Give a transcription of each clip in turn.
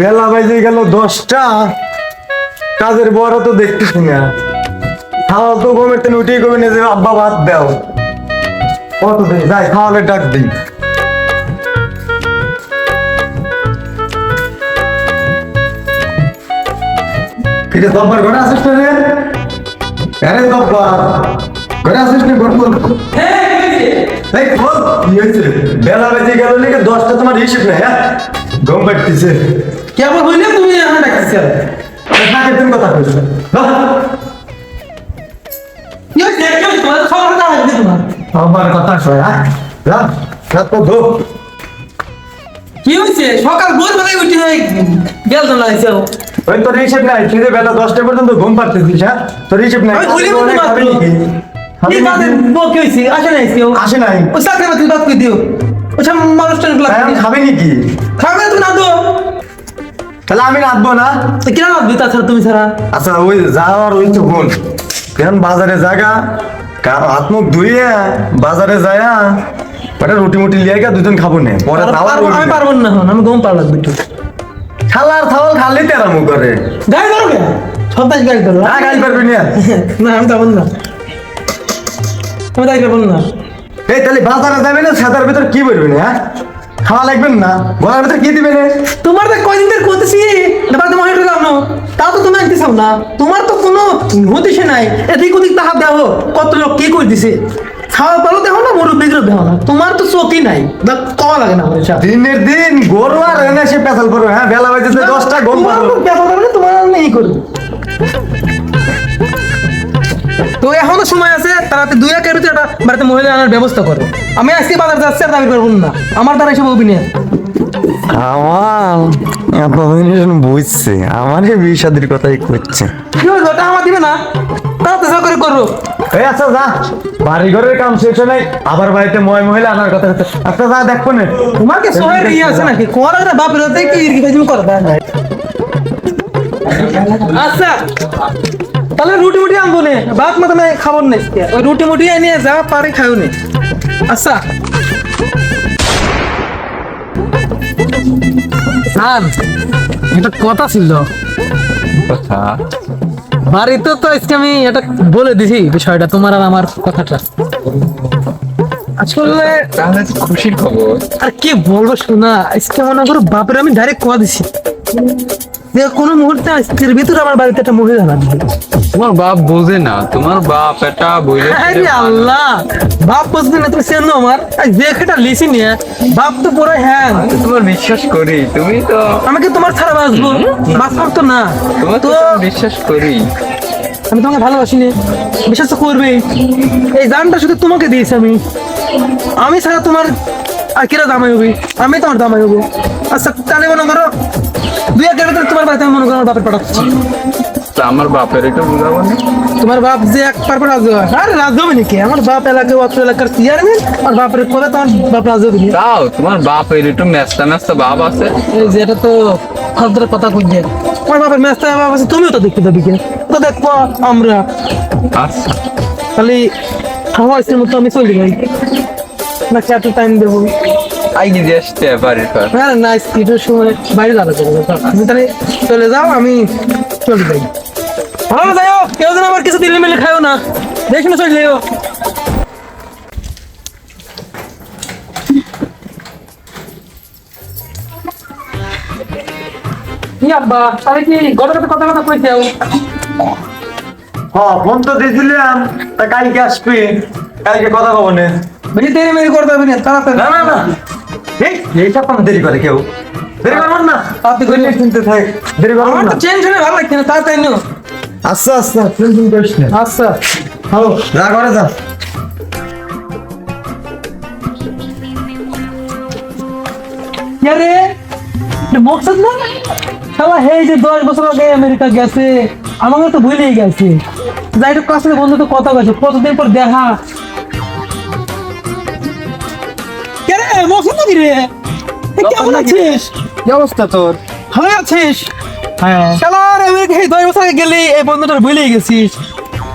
বেলা বাজে গেল 10টা, কাজের বড় তো দেখতেছি না। খাওয়া তো ঘুমের থেকে উঠেই কবে যে আব্বা ভাত দাও, কত দিন যাই খাওয়ালে ডাক দিই। কিরে দব্বার ঘরে আসিস না রে? আরে দব্বার ঘরে আসিস না? ঘর বল। এই বল কি হয়েছে? বেলা বাজে গেল নাকি 10টা, তোমার হিসেব নেই? হ্যাঁ ঘুম পাড়তেছে। কেমন হইলে তুমি এখন ডাকতেছ? কাকে তুমি কথা কইছো? কি হইছে? কি হইছে? তোমার খবর না লাগবে তোমার। আমার কথা শোয়। হ্যাঁ রাত রাত তো ধো। কি হইছে? সকাল ভোরবেলায় উঠে গেল তো লাইছো। ওই তোর হিসেব নাই, তুই যে বেলা 10টা পর্যন্ত ঘুম পাড়তেছিস। হ্যাঁ তোর হিসেব নাই। আমি বলি না তোমার খাবি নাকি? কি কাজে কি হইছে? আসে নাই কেউ? আসে নাই। ও চাকরি বাকরি বাদ করে দিও। ও সব মানুষটা তাই আমি খাবি নাকি? খাবে তুমি না দো। তাহলে আমি রাখবো না। তো কেন রাখবি তাছাড়া তুমি ছাড়া? আচ্ছা ওই যাওয়ার ওই তো বোন কেন বাজারে জায়গা হাত মুখ ধুইয়ে বাজারে যায়া ওটা রুটি মুটি লিয়ে গিয়ে দুজন খাবো নে পরে আমি পারবো না, এখন আমি ঘুম পাড়া লাগবে একটু। খালার থাওয়াল খালি তেরামু করে গাড়ি ধরো কে? সবাই গাড়ি ধরো। না গাড়ি পারবি না। না আমি যাবো না, আমি যাই পারবো না। এই তাহলে বাজারে যাবে না, সাদার ভিতর কি বলবি না? হ্যাঁ খাওয়া লাগবেন না, গলার ভিতর কি দিবে রে? তোমার তো কয়দিন ধরে করতেছি এবার তোমার একটু জানো, তাও তো তুমি আনতে চাও না। তোমার তো কোনো হতিছে নাই, এদিক ওদিক তাহার দেখো কত লোক কি করে দিছে। খাওয়া পালো দেখো না, মুরব্বীগুলো দেখো না, তোমার তো চোখই নাই, কওয়া লাগে না আমার এসব। দিনের দিন গরু আর এনে সে পেছাল করবে। হ্যাঁ বেলা বাজেছে 10টা ঘুম পাবো। তোমার নেই করবে। তো এখনো সময় আছে, তারাতে 2-1 ভিতরে একটা বাড়িতে মহিলা আনার ব্যবস্থা করো। আমি আজকে বাজার যাচ্ছি আর দাবি করবো না, আমার দ্বারা এসব অভিনয়। আমার এত বুঝছে আমার বিয়ে কথাই করছে। কি হলো, ওটা আমার দিবে না? তাড়াতাড়ি করে করো। এই আচ্ছা যা, বাড়ি ঘরের কাম শেষ হয় নাই, আবার বাড়িতে মহিলা আনার কথা হচ্ছে। আচ্ছা যা দেখবো না। তোমার কি শহরে ইয়ে আছে নাকি? কোয়ার একটা বাপের হতে কি ইরগিবাজি করে দেয় না। আচ্ছা তাহলে রুটি মুটি আনবো নে, বাপ মা তুমি খাবার নেই, ওই রুটি মুটি এনে যা পারে খাও নে। আচ্ছা স্যার এটা কথা ছিল। কথা বাড়িতে তো আজকে আমি এটা বলে দিছি বিষয়টা, তোমার আর আমার কথাটা। আসলে তাহলে খুশির খবর। আর কি বলবো শোনা, আজকে মনে করো বাপের আমি ডাইরেক্ট কথা দিছি যে কোনো মুহূর্তে আজকের ভিতরে আমার বাড়িতে একটা মহিলা লাগবে। তোমার বাপ বোঝে না, তোমার বাপ এটা বইলে আরে আল্লাহ, বাপ বুঝবে না তুমি চেনো আমার যে খেটা লিসি নিয়ে বাপ তো পুরো হ্যাঁ। তোমার বিশ্বাস করি, তুমি তো আমাকে তোমার ছাড়া বাঁচবো, বাঁচবার তো না। তোমার তো বিশ্বাস করি। আমি তোমাকে ভালোবাসি না, বিশ্বাস তো করবেই। এই জানটা শুধু তোমাকে দিয়েছি আমি, আমি ছাড়া তোমার আর কেরা দামাই হবি? আমি তোমার দামাই হবো। আচ্ছা তাহলে মনে করো 2-1 ভিতরে তোমার বাড়িতে আমি মনে করো বাপের পাঠাচ্ছি। তা আমার বাপের এটা বুঝাবো না? তোমার বাপ যে একবার পর রাজি হয়, আরে রাজি হবে নাকি? আমার বাপ এলাকায় অত্র এলাকার চেয়ারম্যান, আর বাপের কথা তোমার বাপ রাজি হবে না। তাও তোমার বাপের একটু মেস্তা মেস্তা বাপ আছে। এই যে এটা তো ফালতুর কথা কইছে, আমার বাপের মেস্তা বাপ আছে, তুমিও তো দেখতে যাবি, তো দেখবো আমরা। আচ্ছা খালি হাওয়া আসছে মতো আমি চলে যাই না, এত টাইম দেবো? আগে যে আসতে বাড়ির পর হ্যাঁ না, স্পিডের সময় বাইরে যাওয়া যাবে। তুমি তাহলে চলে যাও, আমি চলে যাই। ভালো যাইও, কেউ যেন আবার কিছু দিলে মিলে খাও না, দেখি না চলে যাইও। কি আব্বা, তাহলে কি গতকাল কথা কথা কইছাও? হ্যাঁ ফোন তো দিয়েছিলাম, তা কালকে আসবি, কালকে কথা কব না। বেশি দেরি মেরি করতে হবে না, তাড়াতাড়ি। না না না, এইটা কোনো দেরি করে কেউ? দেরি করবেন না, তাড়াতাড়ি করে নিয়ে শুনতে থাক, দেরি করবেন আমার না। তো টেনশনে ভালো লাগছে না, তাড়াতাড়ি নিও। আচ্ছা আচ্ছা টেনশন করিস না। আচ্ছা হ্যালো যা করে যা। আরে মকসদ না শালা, এই যে 10 বছর আগে আমেরিকা গেছে, আমাকে তো ভুলেই গেছে। যাই তো কাছে বন্ধু তো কথা গেছে, কতদিন পর দেখা। কে রে মকসদ নাকি রে? এ কেমন আছিস? কি অবস্থা তোর? ভালো আছিস? হ্যাঁ শালা আমেরিকা এই 10 বছর আগে গেলি, এই বন্ধুটার ভুলেই গেছিস।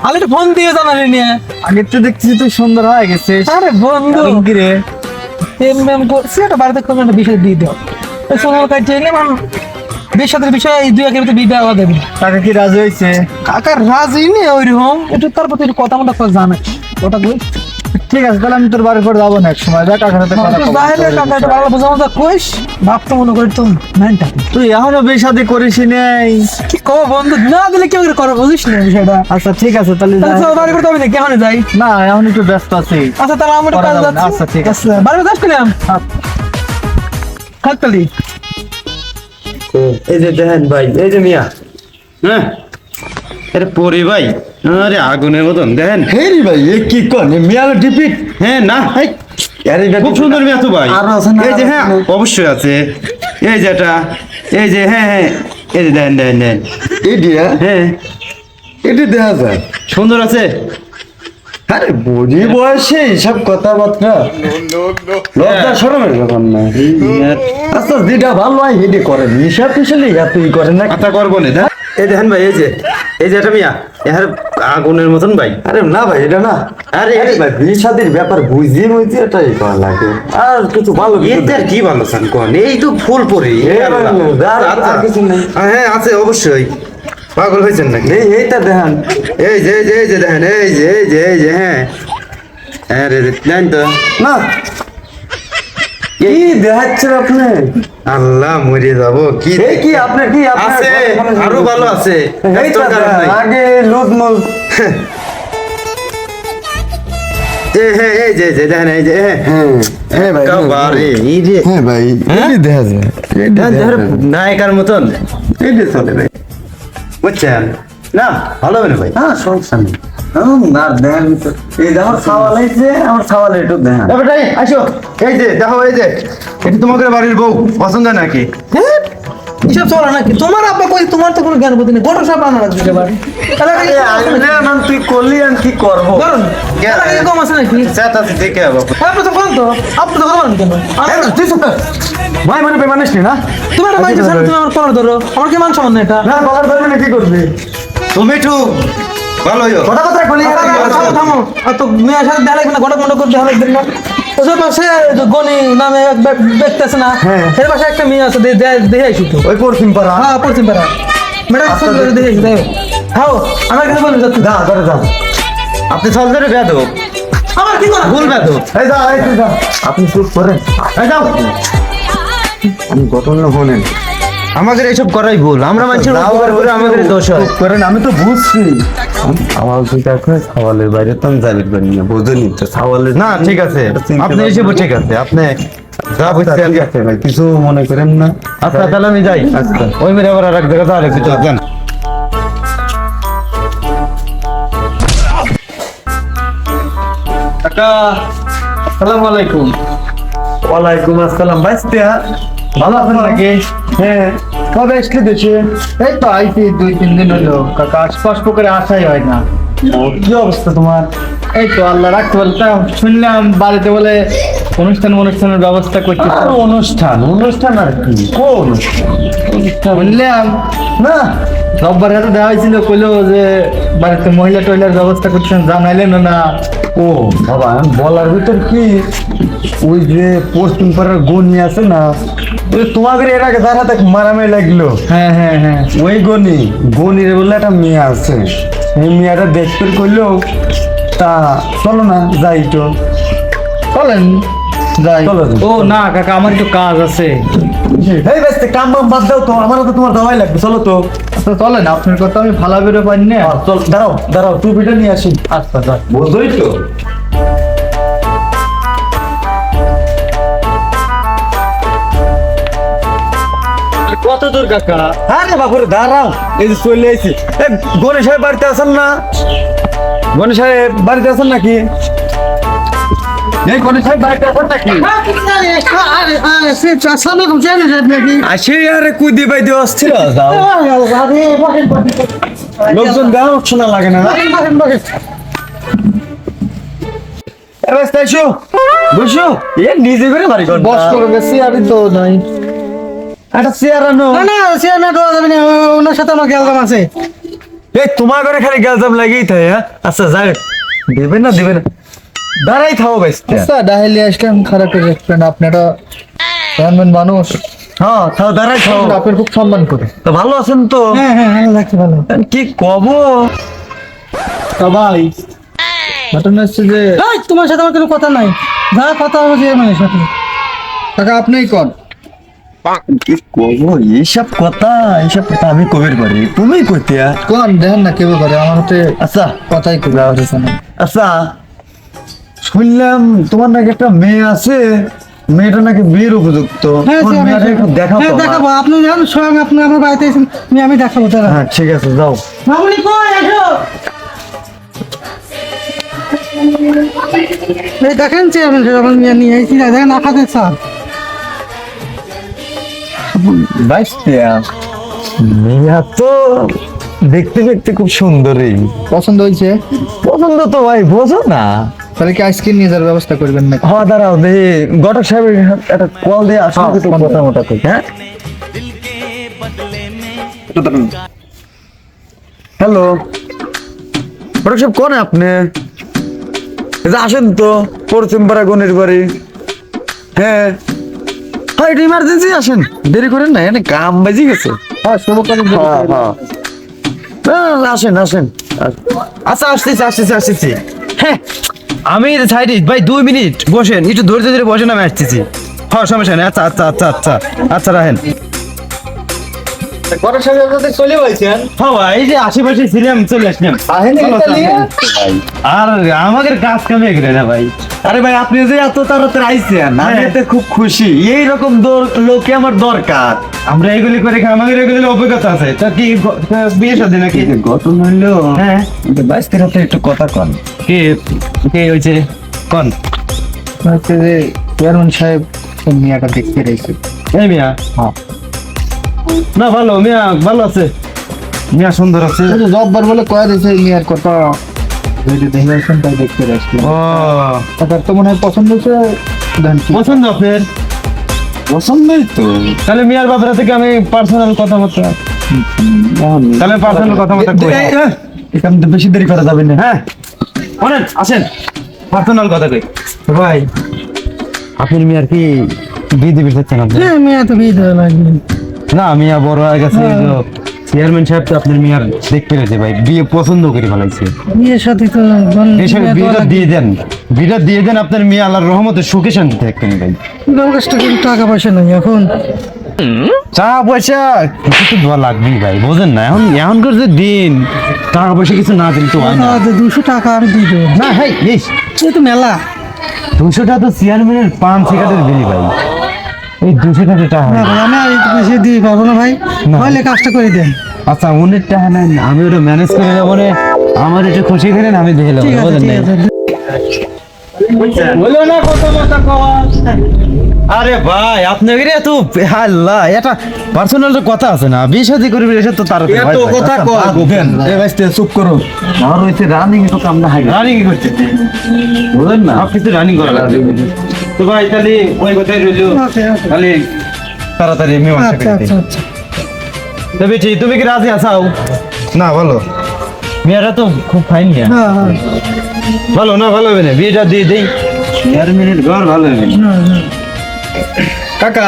আলে একটু ফোন দিয়ে জানালি নিয়ে। আগে তো দেখছি তুই সুন্দর হয়ে গেছিস। আরে বন্ধু কি রে? এম করছি, একটা বাড়িতে কোনো একটা বিষয় দিয়ে দাও। ওই সোনার কাজ চাইলে বিয়ের সাথে বিষয় এই 2 একের ভিতরে বিয়ে দেওয়া দেবে। টাকা কি রাজি হয়েছে? কাকার রাজি নেই ওইরকম, একটু তার প্রতি কথা মতো জানে ওটা বল। ঠিক আছে, তাহলে আমি তোর বাড়ির পর যাবো না এক সময়, দেখ কাকার সাথে কথা বলবো। বাইরে কাকা একটু ভালো বোঝামতো কইস, ভাবতে মনে করি তো মেনটা তুই এখনো বিয়ে শাদী করিস নাই? কি কো বন্ধু, না দিলে কেউ করে বুঝিস না বিষয়টা। আচ্ছা ঠিক আছে, তাহলে তাহলে যাই। চল বাড়ি করতে হবে না, কেমন যাই? না এখন একটু ব্যস্ত আছি। আচ্ছা তাহলে আমার করা কাজ যাবে না। যাচ্ছে। আচ্ছা, ঠিক আছে। বাড়ি যাস কিলাম খাতলি। এই যে দেখেন ভাই, এই যে মিয়া, হ্যাঁ আরে পরে ভাই, আরে আগুনের মতন দেখেন। হেই রে ভাই, এ কি কন মিয়াল ডিপিট? হ্যাঁ না ভাই, খুব সুন্দর মিয়া তো ভাই। আরো আছে না? এই যে আরো হ্যাঁ আছে না? অবশ্যই আছে, এই যে এটা, এই যে হ্যাঁ হ্যাঁ, এই যে দেখেন দেখেন দেখেন, এডিয়া হ্যাঁ এটি দেখা যায়। সুন্দর আছে। আরে বুড়ি বয়সে সব কথাবার্তা, লজ্জা শরমের ব্যাপার না। আচ্ছা যেটা ভালো হয় হেডে করেন, হিসাব পিছলে এতই করেন না। কথা করবো না দেখ। এই দেখেন ভাই, এই যে এটা মিয়া, এর আগুনের মতন ভাই। আরে না ভাই, এটা না। আরে আরে ভাই বিয়ে শাদীর ব্যাপার বুঝিয়ে বুঝিয়ে এটাই করা লাগে, আর কিছু ভালো কিছু এদের কি ভালো চান কোন, এই তো ফুল পরি। এই আল্লাহ, আর কিছু নেই। হ্যাঁ আছে অবশ্যই, পাগল হয়েছেন নাকি? এই এইটা দেখান। এই যে দেখেন, এই যে হ্যাঁ, হ্যাঁ রে দেন তো। না কি দেখাচ্ছেন আপনি? আল্লাহ মরে যাবো কি। এই কি আপনার কি আপনার আছে আরো ভালো আছে, এইটা দরকার দেখান, নাই। আগে লুজ মুজ। হ্যাঁ এই যে দেখেন, এই যে হ্যাঁ হ্যাঁ ভাই, একেবারে, এই যে হ্যাঁ ভাই, হ্যাঁ? এই দেখা যায়, এই হ্যাঁ, দেখা ধর যায়। নায়িকার মতন এই যে চলে ভাই। বুঝছেন না, ভালো হবে না ভাই। হ্যাঁ সমস্যা নেই। না দেখান তো। এই যে আমার সাওয়াল হয়েছে, আমার সাওয়াল একটু দেখান। তবে তাই আসো, এই যে দেখো, এই যে এটা তোমাদের বাড়ির বউ পছন্দ নাকি? হ্যাঁ এসব চলে নাকি? তোমার আব্বা কই, তোমার তো কোনো জ্ঞান বুদ্ধি নেই, গোটা সব আনা লাগবে এবার। তুই করলি আর কি করবো? করুন কম আছে নাকি? সেটা তো দেখে যাবো। আপনি তো কোন তো আপনি তো করবেন কেন? তুই চুপ কর। ভাই মানে বেমানিস নি না? তোমার একটা মাইন্ড আছে, তুমি আমার কলার ধরো, আমার কি মান সম্মান না এটা? না কলার ধরবি না, কি করবি? তুমি একটু ভালো হইও। কথা কথা বলি। থামো থামো, আর তো মেয়ের সাথে দেখা লাগবে না, গোটা মন্ড করতে হবে একদিন না। ওসব পাশে গনি নামে এক ব্যক্তি আছে না, হ্যাঁ। এর পাশে একটা মেয়ে আছে, দেখে আসি তো। ওই পশ্চিম পাড়া। হ্যাঁ পশ্চিম পাড়া ম্যাডাম ফোন করে দেখে আসি, দেখো হাও আমার কাছে বলে যাচ্ছে। যা করে যা। আপনি সব ধরে বেদো, আমার কি করা? ভুল বেদো। এই যা, এই তুই যা। আপনি চুপ করেন। এই যাও, আমি ঘটনা শোনেন। আমাদের এইসব করাই ভুল, আমরা মানুষের উপকার করে আমাদের দোষ হয়। চুপ করেন, আমি তো বুঝছি। আমার দুইটা করে সাওয়ালের বাইরে তো আমি যাইতে পারি না, বোঝেনি তো সাওয়ালের। না ঠিক আছে, আপনি এসে ঠিক আছে, আপনি যা আচ্ছা, বুঝছেন। ঠিক আছে ভাই, কিছু মনে করেন না। আচ্ছা তাহলে আমি যাই। আচ্ছা। ওই মেরে আবার আর এক জায়গা তাহলে কিছু দেন। কাকা আসসালামু আলাইকুম। ওয়ালাইকুম আসসালাম। বাইস্তিয়া ভালো আছেন নাকি? হ্যাঁ। কবে আসলে দেশে? এই তো আইছি 2-3 দিন হলো কাকা, আশপাশ করে আসাই হয় না। কি অবস্থা তোমার? এই তো আল্লাহ রাখতে বলে, তা শুনলাম বাড়িতে বলে অনুষ্ঠানের ব্যবস্থা করতে। আর অনুষ্ঠান আর কি? কোন অনুষ্ঠান? শুনলাম না রব্বার হাতে দেওয়া হয়েছিল, কইলো যে বাড়িতে মহিলা টয়লার ব্যবস্থা করছেন, জানাইলেন না। ও বাবা, আমি বলার ভিতর কি, ওই যে পশ্চিম পাড়ার গনি আছে না, ওই তোমাদের এর আগে যার হাতে মারামারি লাগলো, হ্যাঁ হ্যাঁ হ্যাঁ, ওই গনির বলে একটা মেয়ে আছে, এই মেয়েটা দেখতে করলো। তা চলো না যাই তো। চলেন যাই। চলো। ও না কাকা, আমার একটু কাজ আছে। এই ব্যস্ত কাম বাম বাদ দাও তো, আমার তো তোমার দাওয়াই লাগবে, চলো তো। আচ্ছা চলেন, আপনার কথা আমি ভালো বেরো পারি না। চল, দাঁড়াও টুপিটা নিয়ে আসি। আচ্ছা যাই। বুঝলি তো? কত দূর কাকা? আরে বাপুরে দাঁড়াও, এই যে চলে আইছি। এই গণেশ সাহেব বাড়িতে আছেন না? গণেশ সাহেব বাড়িতে আছেন নাকি? এই গণেশ সাহেব বাড়িতে আছেন নাকি? আসে আরে কুদি বাইতে অস্থির যাও। লোকজন দেওয়া শোনা লাগে না। এবার তাইছো বসো, এ নিজে করে বাড়ি কর। বস করবে, চেয়ারই তো নাই। একটা চেয়ার আনো। না না সে না দেওয়া যাবে না, ওনার সাথে আমার গেলগাম আছে। এই তোমার ঘরে খালি গ্যালজাম লাগেই থাকে, হ্যাঁ? আচ্ছা যাই, দেবে না দাঁড়াই থাও বাইস্তা। আচ্ছা ডাহেলি আসলাম, খারাপ করে রাখবেন, আপনারা জানবেন মানুষ। হ্যাঁ খাও দাঁড়াই খাও আপনার খুব সম্মান করে। তো ভালো আছেন তো হ্যাঁ হ্যাঁ ভালো লাগছে ভালো। কি কব তা ভাই ঘটনা হচ্ছে যে এই, তোমার সাথে আমার কোনো কথা নাই, যা কথা হবে চেয়ারম্যানের সাথে। কাকা আপনিই কর। কি কব এইসব কথা আমি কবির পারি তুমি কইতে কোন দেখেন না কেউ করে আমার হাতে আচ্ছা কথাই কবে আসছে না। আচ্ছা শুনলাম তোমার নাকি একটা মেয়ে আছে, মেয়েটা নাকি বিয়ের উপযুক্ত। হ্যাঁ তোমার চেয়ারম্যান মেয়েটা একটু দেখাও হ্যাঁ তো আমার। দেখাবো, আপনি যখন স্বয়ং আপনি আমার বাড়িতে এসেছেন আমি দেখাবো তারা। হ্যাঁ ঠিক আছে যাও। মামুনি কই আসো। এই দেখেন চেয়ারম্যান সাহেব আমার মেয়ে নিয়ে এসেছি, দেখেন আখাতে চা। বাইশটা মেয়া তো দেখতে দেখতে খুব সুন্দরী, পছন্দ হয়েছে? পছন্দ তো ভাই বোঝো না। তাহলে কি আইসক্রিম নিয়ে যাওয়ার ব্যবস্থা করবেন না? হ্যাঁ দাঁড়াও দেখি ঘটক সাহেব একটা কল দিয়ে আসলে একটু কথা মতো কই। হ্যাঁ হ্যালো ঘটক সাহেব কোন আপনি? এই যে আসেন তো পশ্চিম পাড়া গণের বাড়ি। হ্যাঁ হ্যাঁ এটা ইমার্জেন্সি, আসেন দেরি করেন না, এখানে কাম বাজি গেছে। হ্যাঁ শুভ কাজ। হ্যাঁ হ্যাঁ আসেন আসেন। আচ্ছা আসতেছি। হ্যাঁ আমি সাইডে ভাই 2 মিনিট বসেন, একটু ধৈর্য ধরে বসেন, আমি আসতেছি। হ্যাঁ সমস্যা নেই। আচ্ছা রাখেন। ঘটক সাহেবের সাথে চলে বলছেন? হ্যাঁ ভাই এই যে আশেপাশে ছিলাম, চলে আসলাম। আহেন আর আমাদের কাজ কামে গেলে না ভাই। আরে ভাই আপনি যে এত তাড়াতাড়ি আইছেন আমি হ্যাঁ। এতে খুব খুশি, এইরকম লোকে আমার দরকার। আমরা এগুলি করে আমাদের এগুলি অভিজ্ঞতা আছে। তা কি বিয়ে সাথে নাকি? গঠন হইলো হ্যাঁ বাইশটির হাতে একটু কথা কন। কে কে হয়েছে কোন? হচ্ছে যে চেয়ারম্যান সাহেব মিয়াটা দেখতে রয়েছে। এই মিয়া? হ্যাঁ। না ভালো মিয়া, ভালো আছে মিয়া, সুন্দর আছে। জব্বার বলে কয়ে দিয়েছে মিয়ার কথা দেখে আসেন, তাই দেখতে আসছি। ও তার তো মনে হয় পছন্দ হচ্ছে। দেন কি? পছন্দ আপনার? পছন্দই তো। তাহলে মিয়ার ব্যাপারে থেকে আমি পার্সোনাল কথাবার্তা, তাহলে পার্সোনাল কথাবার্তা কই। এখানে তো বেশি দেরি করা যাবে না। হ্যাঁ অনেক আসেন, পার্সোনাল কথা কই। ভাই আপনি মিয়ার কি বিয়ে দিতে চাচ্ছেন আপনি? হ্যাঁ মেয়ে তো বিয়ে দেওয়া লাগবে। না মিয়া বড় হয়ে গেছে, চেয়ারম্যান সাহেব তো আপনার মিয়ার দেখতে রয়েছে ভাই, বিয়ে পছন্দ করে ফেলাইছে। বিয়ের সাথে তো এইসব বিয়েটা দিয়ে দেন আপনার মিয়া আল্লাহর রহমতে সুখে শান্তি থাকতেন ভাই। আমার কাছে তো কিন্তু টাকা পয়সা নাই এখন। টাকা পয়সা কিছু তো দেওয়া লাগবেই ভাই, বোঝেন না এখনকার যে দিন, টাকা পয়সা কিছু না দিন তো হয় না। 200 টাকা আমি দিয়ে দেবো। না হ্যাঁ এই এই তো মেলা। 200 টাকা তো চেয়ারম্যানের পান সিগারেটের বিলি ভাই, এই 200 টাকা না ভাই আমি আর একটু বেশি দিয়ে পারবো না ভাই, হলে কাজটা করে দেন। আচ্ছা উনির টাকা নেন, আমি ওটা ম্যানেজ করে দেবো রে, আমার একটু খুশি করেন, আমি দেখে নেবো, ঠিক আছে বোঝেন ঠিক নাই? আছে। বলো না কত কথা কওয়া। আরে ভাই আপনাকে রে তো আল্লাহ এটা পার্সোনাল কথা আছে না, বিয়ে শাদী করবি এসে তো তার এত কথা কন। এ বাইশটা চুপ করো। আমার হইছে রানিং তো কাম না হাইগে। রানিং করছে, বুঝলেন না? সব কিছু রানিং করা লাগবে। তো ভাই তাহলে ওই কথাই রইলো, আচ্ছা, আচ্ছা। তাহলে তাড়াতাড়ি মীমাংসা আচ্ছা করে দিই। আচ্ছা আচ্ছা। তবে ঠিক তুমি কি রাজি আছাও? না ভালো। মেয়েরা তো খুব ফাইন মিয়া, হ্যাঁ হ্যাঁ ভালো না? ভালো হবে না, বিয়েটা দিয়ে দেই, 4 মিনিট ঘর ভালো হবে না। হ্যাঁ, হ্যাঁ। কাকা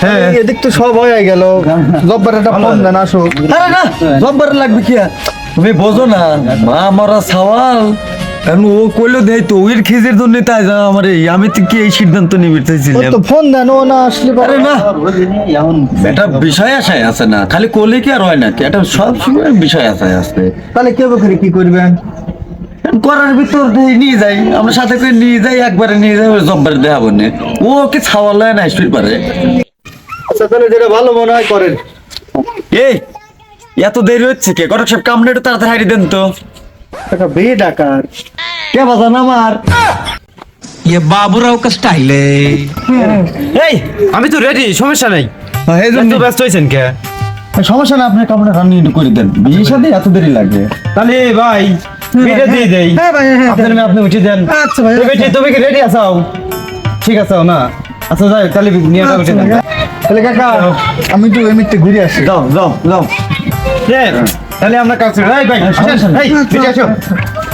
হ্যাঁ। এদিক তো সব হয়ে গেল, জব্বার একটা ফোন দেন আসুক। আরে না জব্বার লাগবে কি আর? তুমি বোঝো না মা মরা সওয়াল। এখন ও কইলো দেই তো ওর খিজের জন্য তাই যা আমার এই আমি তো কি এই সিদ্ধান্ত নিতে ও চাইছিলাম। তো ফোন দেন, ও না আসলে আরে না এটা বিষয় আশায় আছে না, খালি কোলে কি আর হয় নাকি, এটা সব সময় বিষয় আশায় আছে। তাহলে কেউ করে কি করবেন? করার ভিতর নিয়ে যাই, আমরা সাথে করে নিয়ে যাই, একবারে নিয়ে যাই জব্বার দেখাবো না। ও কি ছাওয়াল না আসতে পারে। আচ্ছা তাহলে যেটা ভালো মনে হয় করেন। এই এত দেরি হচ্ছে কে? ঘটক সব কামড়ে একটু তাড়াতাড়ি হারিয়ে দেন তো। কাকা বিয়ে ডাকার কে বাজান আমার? ये बाबूराव का स्टाइल है। এই আমি তো রেডি, সমস্যা নাই। এই জন্য এত ব্যস্ত হয়েছেন কে? সমস্যা না, আপনার কামড়ে রান্না একটু করে দেন, বিয়ের সাথে এত দেরি লাগে। তাহলে ভাই বিয়েটা দিয়ে দেই, হ্যাঁ ভাই হ্যাঁ আপনার মেয়ে আপনি উঠে দেন। আচ্ছা ভাই, তবে ঠিক তুমি কি রেডি আছো? ঠিক আছে না? আচ্ছা যাই তাহলে নিয়েটা উঠে দেন। তাহলে কাকা আমি একটু এমনিতে ঘুরে আসি। যাও যাও যাও। হ্যাঁ, তাহলে আমরা কাজ করি। এই ভাই আসেন, এই বেঁচে আসো,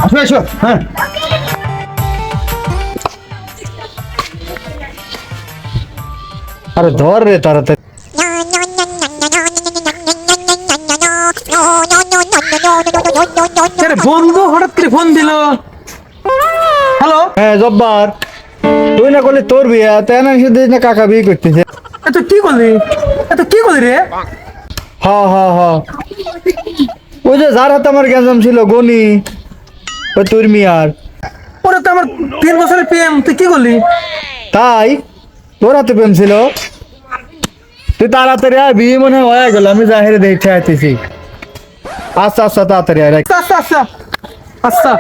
আসো আসো। হ্যাঁ আরে ধর রে তাড়াতাড়ি। আরে বন্ধু হঠাৎ করে ফোন দিল। হ্যালো, হ্যাঁ জব্বার, তুই না করলে তোর বিয়ে, তাই না শুধু না কাকা বিয়ে করতেছে। এত কি করলি? এত কি করলি রে? হ হ হ, ওই যে যার হাতে আমার গ্যাঞ্জাম ছিল গনি, ওই তোর মিয়ার। ওরা তো আমার 3 বছরের প্রেম, তুই কি করলি? তাই তোর হাতে প্রেম ছিল, তুই তাড়াতাড়ি আয়, বিয়ে মনে হয় হয়ে গেল, আমি জাহেরে দেখে আইতেছি। আচ্ছা আচ্ছা, তাড়াতাড়ি আয়, রাখ। আচ্ছা আচ্ছা আচ্ছা।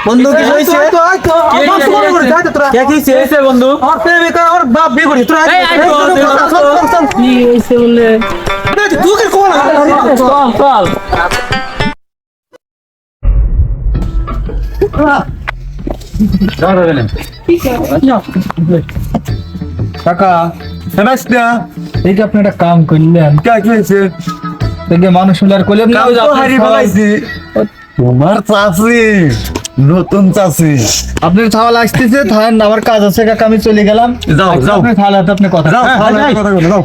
বন্ধু কি হয়েছে? আয় তো, আয় তো। আমার ফোন করে, আয় তো তোরা। কে কি হয়েছে বন্ধু? আমার প্রেমিকা, আমার বাপ বিয়ে করেছে। তোরা আয় তো। এই, আয় তো, চল, চল, চল, চল, চল। কি হয়েছে বলে? এই যে তুই কি কল? চল কাকা, হেনাসটা এই যে আপনি একটা কাম করলেন, কে কি হয়েছে? দেখে মানুষ হলে আর করলেন না, কাম ওই যে তো আপনার হারিয়ে ছাওয়াল- ফেলাইছি। তোমার চাচি, নতুন চাচি। আপনার ছাওয়াল আসতেছে, থাকেন, আমার কাজ আছে কাকা, আমি চলে গেলাম। যাও, যাও। আপনি ছাওয়াল হাতে আপনি কথা যাও, হ্যাঁ, ভালো যাই। কথা বলো, যাও।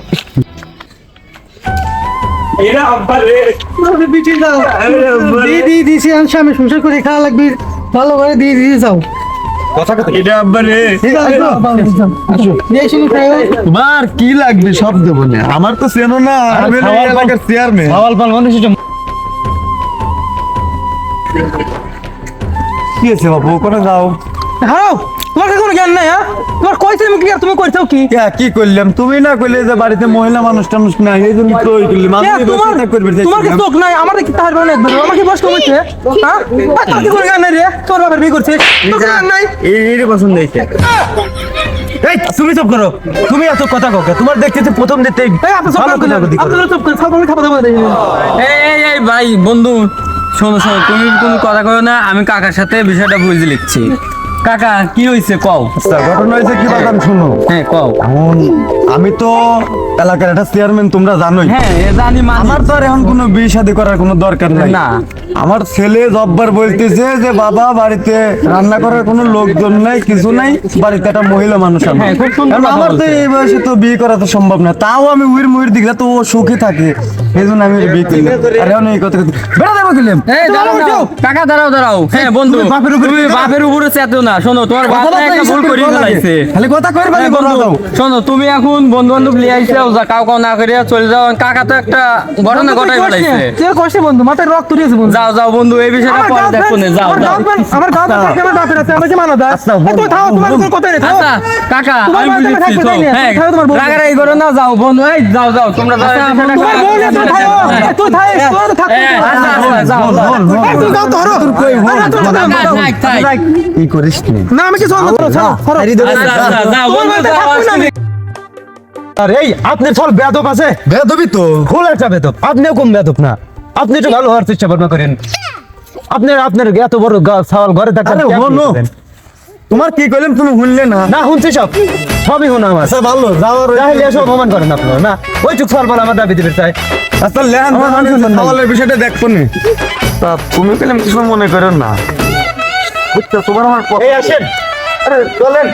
বিটি দাও। দিয়ে দিয়েছি, আমি স্বামী সংসার করে খাওয়া লাগবে, ভালো করে দিয়ে যাও। এটা আব্বারে। ঠিক আছে, আসো। এই শুনি খাও। তোমার কি লাগবে সব দেবো না, আমার তো চেনো না, আমি হলো এই ছাওয়াল এলাকার চেয়ারম্যান। ছাওয়াল পাল মানুষ হচ্ছে কি আছে বাবু, কোথায় যাও? হাও, তোমার কাছে কোনো জ্ঞান নাই, হ্যাঁ? তোমার কইছে আমি কি আর তুমি কইছো কি? কি করলাম, তুমি না করলে যে বাড়িতে মহিলা মানুষ টানুষ নাই, এই জন্য তো ওই করলাম। আমি কে, তোমার করবে তোমার কি চোখ নাই? আমার কি তার মানে একবার আমাকে বয়স কমেছে, হ্যাঁ? আর তোর কি কোনো জ্ঞান নাই রে? তোর বাবার বিয়ে করছিস, তোর কোনো জ্ঞান নাই? এই পছন্দ হয়েছে। এই তুমি চুপ করো, তুমি এত কথা কও কে? তোমার দেখতেছি প্রথম দিতে এই আপনি সব করে আপনারা সব করে সব করে খাওয়া দাওয়া দেই। এই ভাই বন্ধু, শোনো শোনো, তুমি কোনো কথা কও না, আমি কাকার সাথে বিষয়টা বুঝে লিখছি। কাকা কি হয়েছে কও? আচ্ছা, ঘটনা হয়েছে কি বাগান শুনো। হ্যাঁ কও। এখন আমি তো এলাকার একটা চেয়ারম্যান, তোমরা জানোই। হ্যাঁ এ জানি আমার তো আর এখন কোনো বিয়ে শাদী করার কোনো দরকার নাই। না। আমার ছেলে জব্বার বলতেছে যে বাবা বাড়িতে রান্না করার কোনো লোকজন নাই, কিছু নাই, বাড়িতে একটা মহিলা মানুষ আমার। হ্যাঁ, খুব সুন্দর কারণ কথা আমার তো বলছে। এই বয়সে তো বিয়ে করা তো সম্ভব না, তাও আমি উইর মুইর দিলে তো ও সুখে থাকে, এই জন্য আমি ওর বিয়ে করলাম। আর এখন এই কথা বেড়া দেবো কিলাম। এই দাঁড়াও, কাকা দাঁড়াও। হ্যাঁ বন্ধু, তুমি বাপের উপরে তুমি চেতো? বাপের উপরে চেতো না। শোনো, তোমার বাপ না একটা ভুল করে ফেলাইছে। খালি কথা কই এই বন্ধু, শোনো, তুমি এখন বন্ধু বান্ধব লিয়ে আইছো, যা কাউ না করিয়া চলে যাও। কাকা তো একটা ঘটনা ঘটাই ফেলাইছে। তুই কইছিস বন্ধু, মাথায় রক্ত উঠেছে বন্ধু। যাও বন্ধু, এই বিষয়টা পরে দেখো না। যাও আমার গার্লফ্রেন্ড আমার বাপের আছে, আমাকে মানা দেয়। তুমি থাও, তোমার কোনো কথা নেই, থাও। আচ্ছা কাকা, তোমার আমি বাড়িতে বুঝেছি। থাকবে চল, তাই না? হ্যাঁ, থাকো তোমার বউ। রাগারাগি করো না, যাও বন্ধু, এই যাও তোমরা যাও। এই বিষয়টা তোমার বউ নিয়ে তুমি থাকো, তুই থাই, তোর তো থাকতে হ্যাঁ, হবে। আচ্ছা, যাও। এই, তুমি যাও তো, হরো। আরে, তোর কথা আমি বলবো। থাক। কি করিস নি? না, আমি কিছু অন্য করো, ছাড়ো, ছাড়ো। আচ্ছা, যাও তোমার বন্ধু, বাড়িতে যাও, থাকবো না আমি। আর এই আপনার ফল বেদব আছে, বেদবি তো। ফুল একটা বেদব। আপনিও কম বেদব না, আপনি একটু ভালো হওয়ার চেষ্টা ভাবনা করেন। আপনার এত বড় সওয়াল ঘরে থাকতে আরে হলো, তোমার কি কইলাম তুমি শুনলে না? না শুনছি সবই শোনা আমার। আচ্ছা ভালো, যাওয়ার তাহলে এসব অপমান করেন আপনারা না, ওইটুক ফল বল আমার দাবি দিবে চাই। আচ্ছা লেহান আমার মান সম্মান নাই। সওয়ালের বিষয়টা দেখবো নি। তা তুমি কইলাম কিছু মনে করেন না, বুঝছো? তোমার আমার এই আসেন, আরে চলেন।